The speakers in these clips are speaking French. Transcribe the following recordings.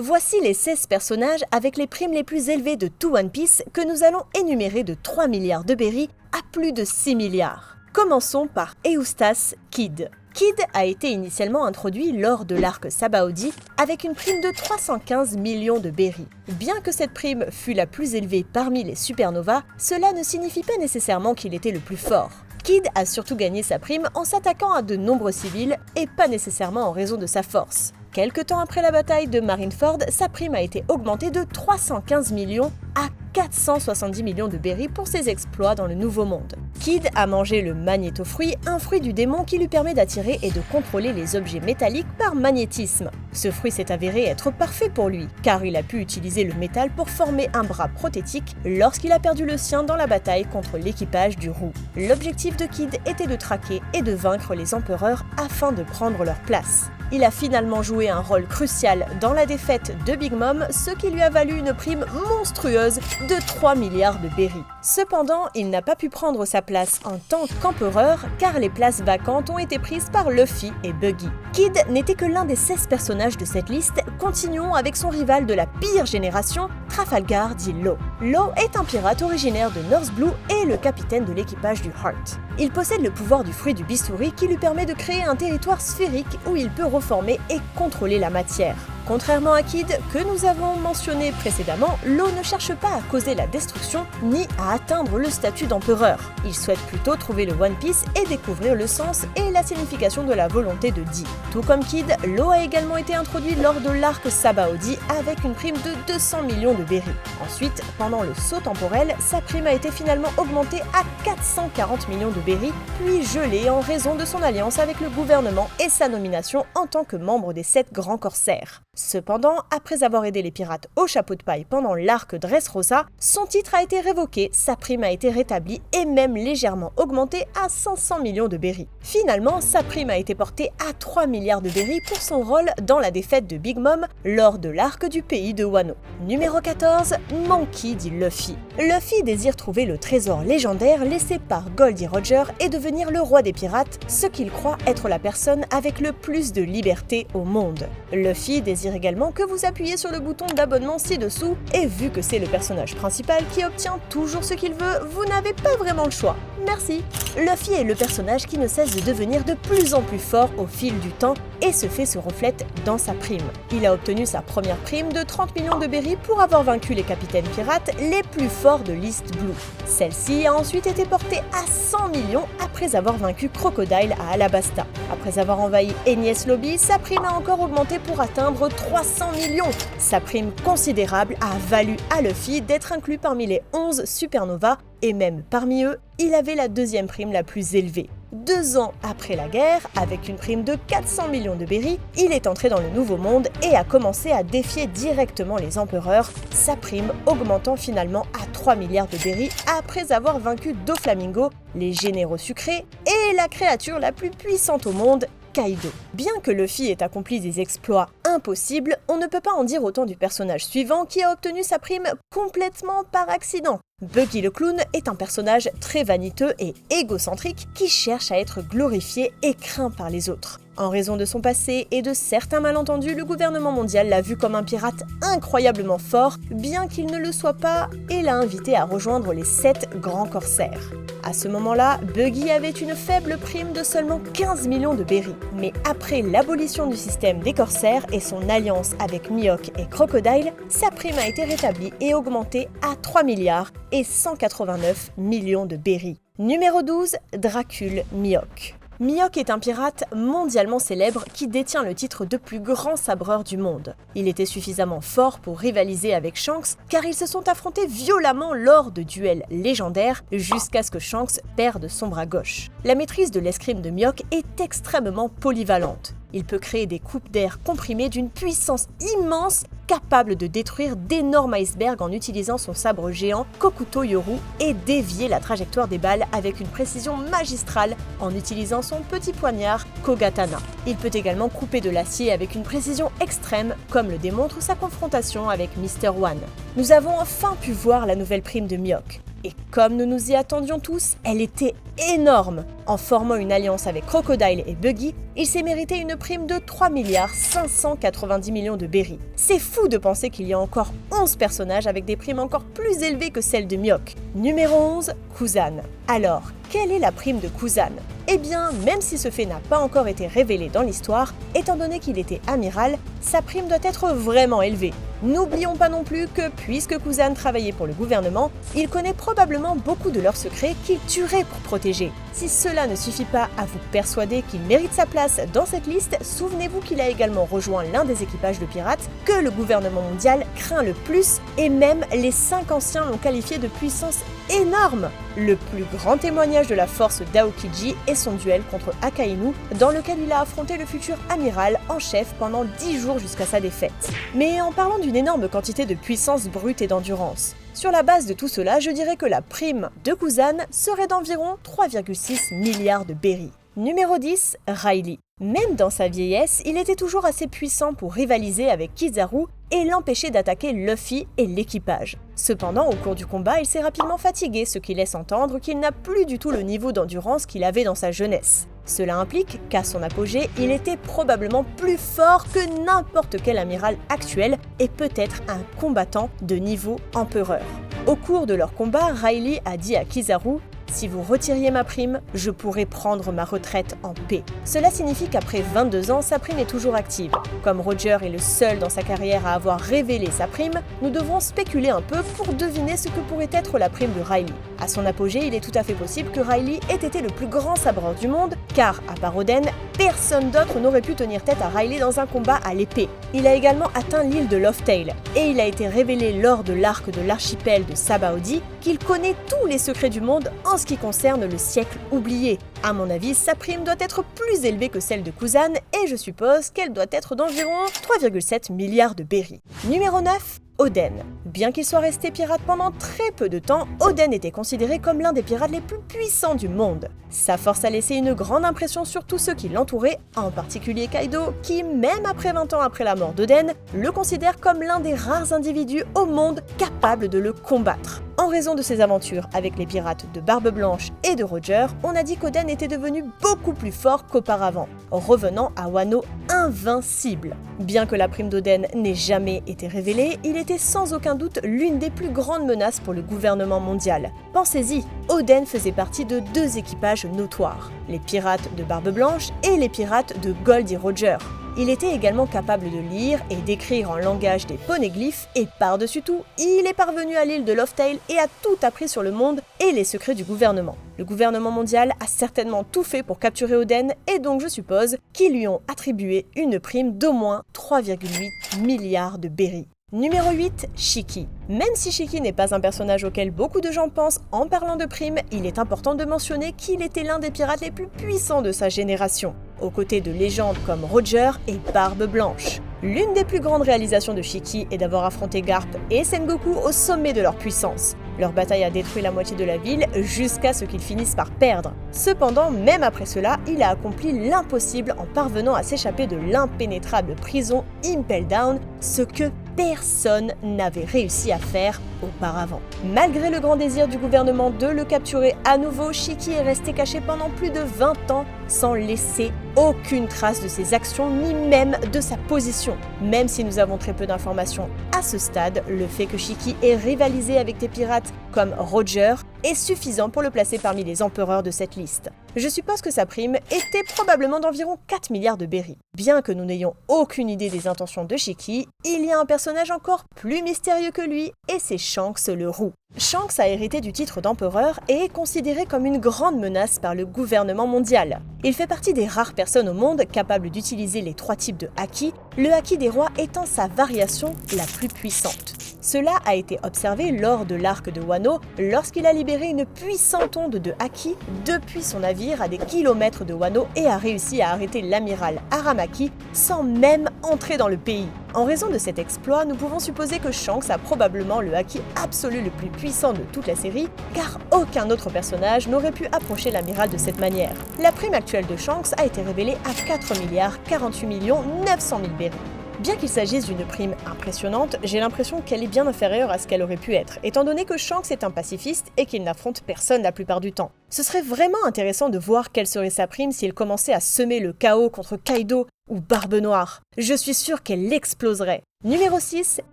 Voici les 16 personnages avec les primes les plus élevées de tout One Piece que nous allons énumérer de 3 milliards de berries à plus de 6 milliards. Commençons par Eustace Kid. Kid a été initialement introduit lors de l'arc Sabaody avec une prime de 315 millions de berries. Bien que cette prime fût la plus élevée parmi les supernovas, cela ne signifie pas nécessairement qu'il était le plus fort. Kid a surtout gagné sa prime en s'attaquant à de nombreux civils et pas nécessairement en raison de sa force. Quelque temps après la bataille de Marineford, sa prime a été augmentée de 315 millions à 470 millions de berries pour ses exploits dans le Nouveau Monde. Kid a mangé le magnétofruit, un fruit du démon qui lui permet d'attirer et de contrôler les objets métalliques par magnétisme. Ce fruit s'est avéré être parfait pour lui, car il a pu utiliser le métal pour former un bras prothétique lorsqu'il a perdu le sien dans la bataille contre l'équipage du Roux. L'objectif de Kid était de traquer et de vaincre les empereurs afin de prendre leur place. Il a finalement joué un rôle crucial dans la défaite de Big Mom, ce qui lui a valu une prime monstrueuse de 3 milliards de berries. Cependant, il n'a pas pu prendre sa place en tant qu'empereur car les places vacantes ont été prises par Luffy et Buggy. Kid n'était que l'un des 16 personnages de cette liste, continuons avec son rival de la pire génération, Trafalgar dit Law. Law est un pirate originaire de North Blue et le capitaine de l'équipage du Heart. Il possède le pouvoir du fruit du bistouri qui lui permet de créer un territoire sphérique où il peut reformer et contrôler la matière. Contrairement à Kid, que nous avons mentionné précédemment, Law ne cherche pas à causer la destruction ni à atteindre le statut d'empereur. Il souhaite plutôt trouver le One Piece et découvrir le sens et la signification de la volonté de Dee. Tout comme Kid, Law a également été introduit lors de l'arc Sabaody avec une prime de 200 millions de berries. Ensuite, pendant le saut temporel, sa prime a été finalement augmentée à 440 millions de berries, puis gelée en raison de son alliance avec le gouvernement et sa nomination en tant que membre des 7 grands corsaires. Cependant, après avoir aidé les pirates au chapeau de paille pendant l'arc Dressrosa, son titre a été révoqué, sa prime a été rétablie et même légèrement augmentée à 500 millions de berries. Finalement, sa prime a été portée à 3 milliards de berries pour son rôle dans la défaite de Big Mom lors de l'arc du pays de Wano. Numéro 14, Monkey dit Luffy. Luffy désire trouver le trésor légendaire laissé par Goldie Roger et devenir le roi des pirates, ce qu'il croit être la personne avec le plus de liberté au monde. Luffy désire également que vous appuyez sur le bouton d'abonnement ci-dessous et vu que c'est le personnage principal qui obtient toujours ce qu'il veut, vous n'avez pas vraiment le choix. Merci. Luffy est le personnage qui ne cesse de devenir de plus en plus fort au fil du temps et ce fait se reflète dans sa prime. Il a obtenu sa première prime de 30 millions de berries pour avoir vaincu les capitaines pirates les plus forts de l'East Blue. Celle-ci a ensuite été portée à 100 millions après avoir vaincu Crocodile à Alabasta. Après avoir envahi Enies Lobby, sa prime a encore augmenté pour atteindre 300 millions. Sa prime considérable a valu à Luffy d'être inclus parmi les 11 supernovas et même parmi eux, il avait la deuxième prime la plus élevée. 2 ans après la guerre, avec une prime de 400 millions de berries, il est entré dans le Nouveau Monde et a commencé à défier directement les empereurs, sa prime augmentant finalement à 3 milliards de berries après avoir vaincu Doflamingo, les généraux sucrés et la créature la plus puissante au monde, Kaido. Bien que Luffy ait accompli des exploits impossibles, on ne peut pas en dire autant du personnage suivant qui a obtenu sa prime complètement par accident. Buggy le clown est un personnage très vaniteux et égocentrique qui cherche à être glorifié et craint par les autres. En raison de son passé et de certains malentendus, le gouvernement mondial l'a vu comme un pirate incroyablement fort, bien qu'il ne le soit pas, et l'a invité à rejoindre les 7 grands corsaires. À ce moment-là, Buggy avait une faible prime de seulement 15 millions de berries. Mais après l'abolition du système des corsaires et son alliance avec Mihawk et Crocodile, sa prime a été rétablie et augmentée à 3 milliards et 189 millions de berries. Numéro 12, Dracul Mihawk. Mihawk est un pirate mondialement célèbre qui détient le titre de plus grand sabreur du monde. Il était suffisamment fort pour rivaliser avec Shanks car ils se sont affrontés violemment lors de duels légendaires jusqu'à ce que Shanks perde son bras gauche. La maîtrise de l'escrime de Mihawk est extrêmement polyvalente. Il peut créer des coupes d'air comprimées d'une puissance immense, capable de détruire d'énormes icebergs en utilisant son sabre géant Kokuto Yoru et dévier la trajectoire des balles avec une précision magistrale en utilisant son petit poignard Kogatana. Il peut également couper de l'acier avec une précision extrême, comme le démontre sa confrontation avec Mr. One. Nous avons enfin pu voir la nouvelle prime de Mihawk. Et comme nous nous y attendions tous, elle était énorme. En formant une alliance avec Crocodile et Buggy, il s'est mérité une prime de 3 590 millions de berries. C'est fou de penser qu'il y a encore 11 personnages avec des primes encore plus élevées que celles de Mihawk. Numéro 11, Kuzan. Alors, quelle est la prime de Kuzan? Eh bien, même si ce fait n'a pas encore été révélé dans l'histoire, étant donné qu'il était amiral, sa prime doit être vraiment élevée. N'oublions pas non plus que, puisque Kuzan travaillait pour le gouvernement, il connaît probablement beaucoup de leurs secrets qu'il tuerait pour protéger. Si cela ne suffit pas à vous persuader qu'il mérite sa place dans cette liste, souvenez-vous qu'il a également rejoint l'un des équipages de pirates que le gouvernement mondial craint le plus, et même les 5 anciens l'ont qualifié de puissance énorme. Le plus grand témoignage de la force d'Aokiji est son duel contre Akainu, dans lequel il a affronté le futur amiral en chef pendant 10 jours jusqu'à sa défaite. Mais en parlant d'une énorme quantité de puissance brute et d'endurance, sur la base de tout cela, je dirais que la prime de Kuzan serait d'environ 3,6 milliards de berries. Numéro 10, Riley. Même dans sa vieillesse, il était toujours assez puissant pour rivaliser avec Kizaru et l'empêcher d'attaquer Luffy et l'équipage. Cependant, au cours du combat, il s'est rapidement fatigué, ce qui laisse entendre qu'il n'a plus du tout le niveau d'endurance qu'il avait dans sa jeunesse. Cela implique qu'à son apogée, il était probablement plus fort que n'importe quel amiral actuel et peut-être un combattant de niveau empereur. Au cours de leur combat, Riley a dit à Kizaru: si vous retiriez ma prime, je pourrais prendre ma retraite en paix. Cela signifie qu'après 22 ans, sa prime est toujours active. Comme Roger est le seul dans sa carrière à avoir révélé sa prime, nous devrons spéculer un peu pour deviner ce que pourrait être la prime de Riley. À son apogée, il est tout à fait possible que Riley ait été le plus grand sabreur du monde, car, à part Oden, personne d'autre n'aurait pu tenir tête à Riley dans un combat à l'épée. Il a également atteint l'île de Loftail, et il a été révélé lors de l'arc de l'archipel de Sabaody qu'il connaît tous les secrets du monde en ce qui concerne le siècle oublié. À mon avis, sa prime doit être plus élevée que celle de Kuzan, et je suppose qu'elle doit être d'environ 3,7 milliards de berries. Numéro 9, Oden. Bien qu'il soit resté pirate pendant très peu de temps, Oden était considéré comme l'un des pirates les plus puissants du monde. Sa force a laissé une grande impression sur tous ceux qui l'entouraient, en particulier Kaido, qui, même après 20 ans après la mort d'Oden, le considère comme l'un des rares individus au monde capables de le combattre. En raison de ses aventures avec les pirates de Barbe Blanche et de Roger, on a dit qu'Oden était devenu beaucoup plus fort qu'auparavant, revenant à Wano invincible. Bien que la prime d'Oden n'ait jamais été révélée, il était sans aucun doute l'une des plus grandes menaces pour le gouvernement mondial. Pensez-y, Oden faisait partie de 2 équipages notoires, les pirates de Barbe Blanche et les pirates de Gold et Roger. Il était également capable de lire et d'écrire en langage des poneglyphes, et par-dessus tout, il est parvenu à l'île de Loftail et a tout appris sur le monde et les secrets du gouvernement. Le gouvernement mondial a certainement tout fait pour capturer Oden, et donc je suppose qu'ils lui ont attribué une prime d'au moins 3,8 milliards de berries. Numéro 8, Shiki. Même si Shiki n'est pas un personnage auquel beaucoup de gens pensent en parlant de primes, il est important de mentionner qu'il était l'un des pirates les plus puissants de sa génération, aux côtés de légendes comme Roger et Barbe Blanche. L'une des plus grandes réalisations de Shiki est d'avoir affronté Garp et Sengoku au sommet de leur puissance. Leur bataille a détruit la moitié de la ville jusqu'à ce qu'ils finissent par perdre. Cependant, même après cela, il a accompli l'impossible en parvenant à s'échapper de l'impénétrable prison Impel Down, ce que personne n'avait réussi à faire auparavant. Malgré le grand désir du gouvernement de le capturer à nouveau, Shiki est resté caché pendant plus de 20 ans sans laisser aucune trace de ses actions ni même de sa position. Même si nous avons très peu d'informations à ce stade, le fait que Shiki ait rivalisé avec des pirates comme Roger est suffisant pour le placer parmi les empereurs de cette liste. Je suppose que sa prime était probablement d'environ 4 milliards de berries. Bien que nous n'ayons aucune idée des intentions de Shiki, il y a un personnage encore plus mystérieux que lui, et c'est Shanks le Roux. Shanks a hérité du titre d'empereur et est considéré comme une grande menace par le gouvernement mondial. Il fait partie des rares personnes au monde capables d'utiliser les 3 types de haki, le haki des rois étant sa variation la plus puissante. Cela a été observé lors de l'arc de Wano, lorsqu'il a libéré une puissante onde de haki depuis son navire à des kilomètres de Wano et a réussi à arrêter l'amiral Aramaki sans même entrer dans le pays. En raison de cet exploit, nous pouvons supposer que Shanks a probablement le haki absolu le plus puissant de toute la série, car aucun autre personnage n'aurait pu approcher l'amiral de cette manière. La prime actuelle de Shanks a été révélée à 4 milliards 48 millions 900 000 berries. Bien qu'il s'agisse d'une prime impressionnante, j'ai l'impression qu'elle est bien inférieure à ce qu'elle aurait pu être, étant donné que Shanks est un pacifiste et qu'il n'affronte personne la plupart du temps. Ce serait vraiment intéressant de voir quelle serait sa prime s'il commençait à semer le chaos contre Kaido ou Barbe Noire. Je suis sûre qu'elle exploserait. Numéro 6,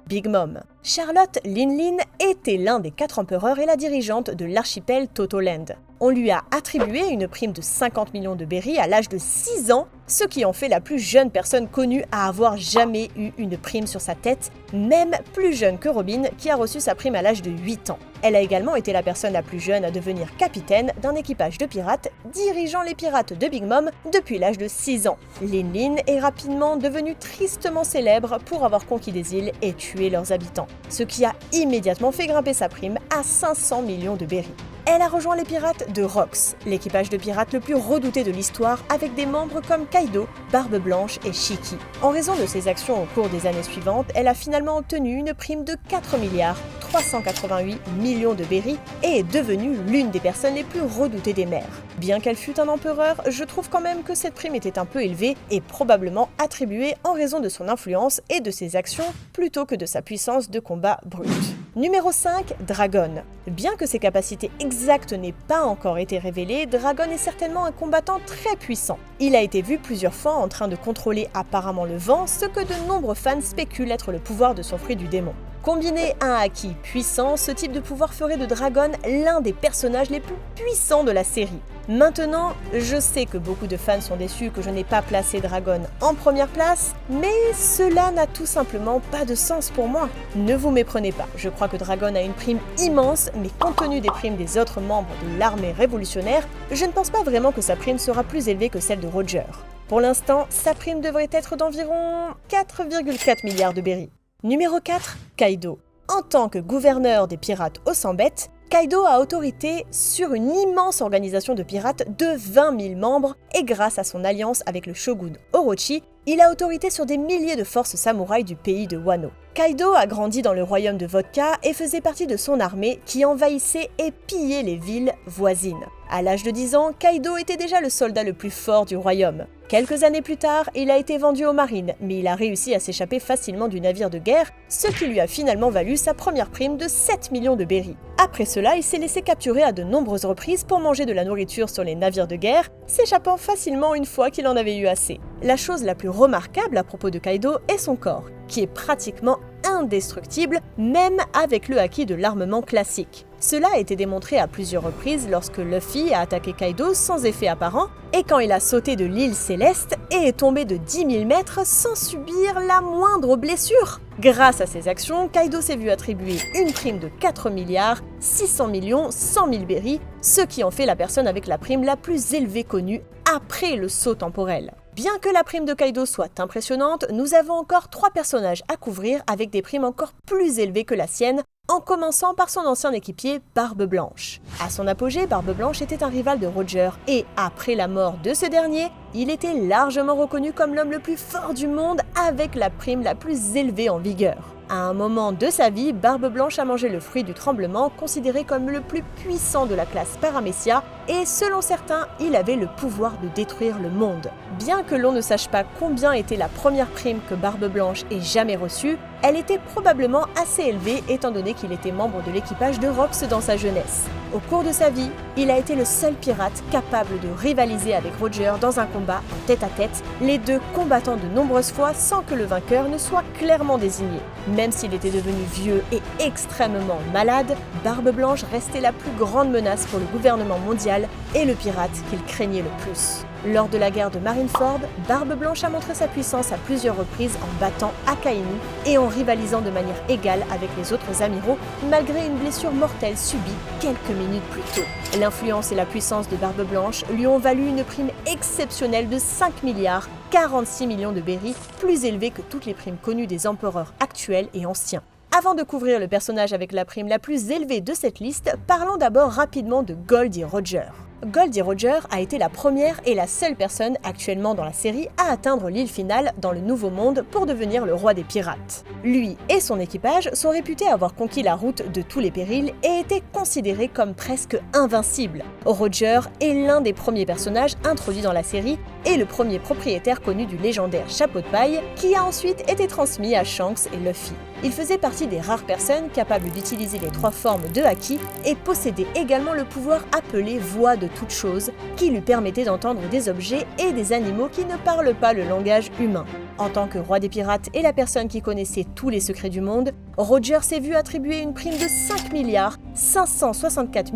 Big Mom. Charlotte Linlin était l'un des 4 empereurs et la dirigeante de l'archipel Totoland. On lui a attribué une prime de 50 millions de berries à l'âge de 6 ans, ce qui en fait la plus jeune personne connue à avoir jamais eu une prime sur sa tête, même plus jeune que Robin qui a reçu sa prime à l'âge de 8 ans. Elle a également été la personne la plus jeune à devenir capitaine d'un équipage de pirates, dirigeant les pirates de Big Mom depuis l'âge de 6 ans. Linlin est rapidement devenue tristement célèbre pour avoir conquis des îles et tué leurs habitants, ce qui a immédiatement fait grimper sa prime à 500 millions de berries. Elle a rejoint les pirates de Rox, l'équipage de pirates le plus redouté de l'histoire avec des membres comme Kaido, Barbe Blanche et Shiki. En raison de ses actions au cours des années suivantes, elle a finalement obtenu une prime de 4 milliards 388 millions de berries et est devenue l'une des personnes les plus redoutées des mers. Bien qu'elle fût un empereur, je trouve quand même que cette prime était un peu élevée et probablement attribuée en raison de son influence et de ses actions plutôt que de sa puissance de combat brute. Numéro 5, Dragon. Bien que ses capacités exactes n'aient pas encore été révélées, Dragon est certainement un combattant très puissant. Il a été vu plusieurs fois en train de contrôler apparemment le vent, ce que de nombreux fans spéculent être le pouvoir de son fruit du démon. Combiné à un haki puissant, ce type de pouvoir ferait de Dragon l'un des personnages les plus puissants de la série. Maintenant, je sais que beaucoup de fans sont déçus que je n'ai pas placé Dragon en première place, mais cela n'a tout simplement pas de sens pour moi. Ne vous méprenez pas, je crois que Dragon a une prime immense, mais compte tenu des primes des autres membres de l'armée révolutionnaire, je ne pense pas vraiment que sa prime sera plus élevée que celle de Roger. Pour l'instant, sa prime devrait être d'environ 4,4 milliards de berries. Numéro 4, Kaido. En tant que gouverneur des pirates au Sans-Bête, Kaido a autorité sur une immense organisation de pirates de 20 000 membres et grâce à son alliance avec le shogun Orochi, il a autorité sur des milliers de forces samouraïs du pays de Wano. Kaido a grandi dans le royaume de Vodka et faisait partie de son armée qui envahissait et pillait les villes voisines. À l'âge de 10 ans, Kaido était déjà le soldat le plus fort du royaume. Quelques années plus tard, il a été vendu aux marines, mais il a réussi à s'échapper facilement du navire de guerre, ce qui lui a finalement valu sa première prime de 7 millions de berries. Après cela, il s'est laissé capturer à de nombreuses reprises pour manger de la nourriture sur les navires de guerre, s'échappant facilement une fois qu'il en avait eu assez. La chose la plus remarquable à propos de Kaido est son corps, qui est pratiquement indestructible, même avec le haki de l'armement classique. Cela a été démontré à plusieurs reprises lorsque Luffy a attaqué Kaido sans effet apparent, et quand il a sauté de l'île Céleste et est tombé de 10 000 mètres sans subir la moindre blessure. Grâce à ces actions, Kaido s'est vu attribuer une prime de 4 milliards 600 millions 100 000 berries, ce qui en fait la personne avec la prime la plus élevée connue après le saut temporel. Bien que la prime de Kaido soit impressionnante, nous avons encore 3 personnages à couvrir avec des primes encore plus élevées que la sienne, en commençant par son ancien équipier Barbe Blanche. À son apogée, Barbe Blanche était un rival de Roger et, après la mort de ce dernier, il était largement reconnu comme l'homme le plus fort du monde avec la prime la plus élevée en vigueur. À un moment de sa vie, Barbe Blanche a mangé le fruit du tremblement, considéré comme le plus puissant de la classe Paramecia, et selon certains, il avait le pouvoir de détruire le monde. Bien que l'on ne sache pas combien était la première prime que Barbe Blanche ait jamais reçue, elle était probablement assez élevée étant donné qu'il était membre de l'équipage de Rox dans sa jeunesse. Au cours de sa vie, il a été le seul pirate capable de rivaliser avec Roger dans un combat en tête-à-tête, les deux combattant de nombreuses fois sans que le vainqueur ne soit clairement désigné. Même s'il était devenu vieux et extrêmement malade, Barbe Blanche restait la plus grande menace pour le gouvernement mondial et le pirate qu'il craignait le plus. Lors de la guerre de Marineford, Barbe Blanche a montré sa puissance à plusieurs reprises en battant Akainu et en rivalisant de manière égale avec les autres amiraux, malgré une blessure mortelle subie quelques minutes plus tôt. L'influence et la puissance de Barbe Blanche lui ont valu une prime exceptionnelle de 5 milliards 46 millions de berries, plus élevée que toutes les primes connues des empereurs actuels et anciens. Avant de couvrir le personnage avec la prime la plus élevée de cette liste, parlons d'abord rapidement de Goldie Roger. Goldie Roger a été la première et la seule personne actuellement dans la série à atteindre l'île finale dans le Nouveau Monde pour devenir le roi des pirates. Lui et son équipage sont réputés avoir conquis la route de tous les périls et étaient considérés comme presque invincibles. Roger est l'un des premiers personnages introduits dans la série et le premier propriétaire connu du légendaire chapeau de paille qui a ensuite été transmis à Shanks et Luffy. Il faisait partie des rares personnes capables d'utiliser les 3 formes de Haki et possédait également le pouvoir appelé Voix de toute chose qui lui permettait d'entendre des objets et des animaux qui ne parlent pas le langage humain. En tant que roi des pirates et la personne qui connaissait tous les secrets du monde, Roger s'est vu attribuer une prime de 5 milliards 564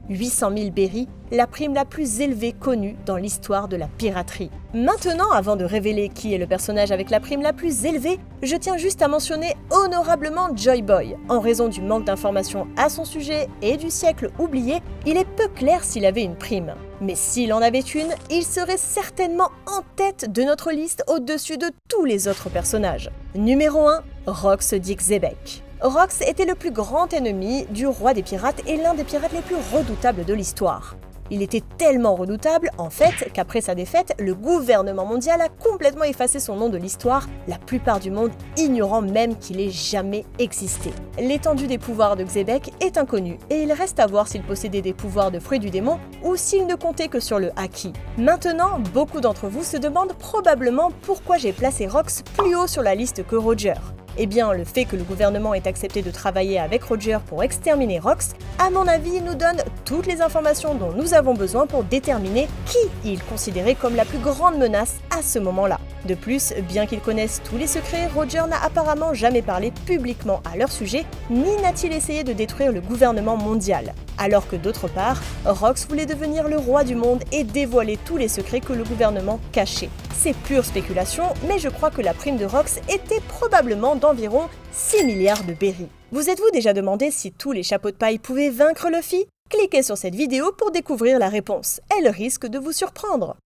800 000 berries, la prime la plus élevée connue dans l'histoire de la piraterie. Maintenant, avant de révéler qui est le personnage avec la prime la plus élevée, je tiens juste à mentionner honorablement Joy Boy. En raison du manque d'informations à son sujet et du siècle oublié, il est peu clair s'il avait une prime. Mais s'il en avait une, il serait certainement en tête de notre liste au-dessus de tous les autres personnages. Numéro 1, Rox Dick Zebek. Rox était le plus grand ennemi du roi des pirates et l'un des pirates les plus redoutables de l'histoire. Il était tellement redoutable, en fait, qu'après sa défaite, le gouvernement mondial a complètement effacé son nom de l'histoire, la plupart du monde ignorant même qu'il ait jamais existé. L'étendue des pouvoirs de Xebec est inconnue, et il reste à voir s'il possédait des pouvoirs de fruit du démon ou s'il ne comptait que sur le Haki. Maintenant, beaucoup d'entre vous se demandent probablement pourquoi j'ai placé Rox plus haut sur la liste que Roger. Eh bien, le fait que le gouvernement ait accepté de travailler avec Roger pour exterminer Rox, à mon avis, nous donne toutes les informations dont nous avons besoin pour déterminer qui il considérait comme la plus grande menace à ce moment-là. De plus, bien qu'ils connaissent tous les secrets, Roger n'a apparemment jamais parlé publiquement à leur sujet, ni n'a-t-il essayé de détruire le gouvernement mondial. Alors que d'autre part, Rox voulait devenir le roi du monde et dévoiler tous les secrets que le gouvernement cachait. C'est pure spéculation, mais je crois que la prime de Rox était probablement d'environ 6 milliards de berries. Vous êtes-vous déjà demandé si tous les chapeaux de paille pouvaient vaincre Luffy ? Cliquez sur cette vidéo pour découvrir la réponse, elle risque de vous surprendre.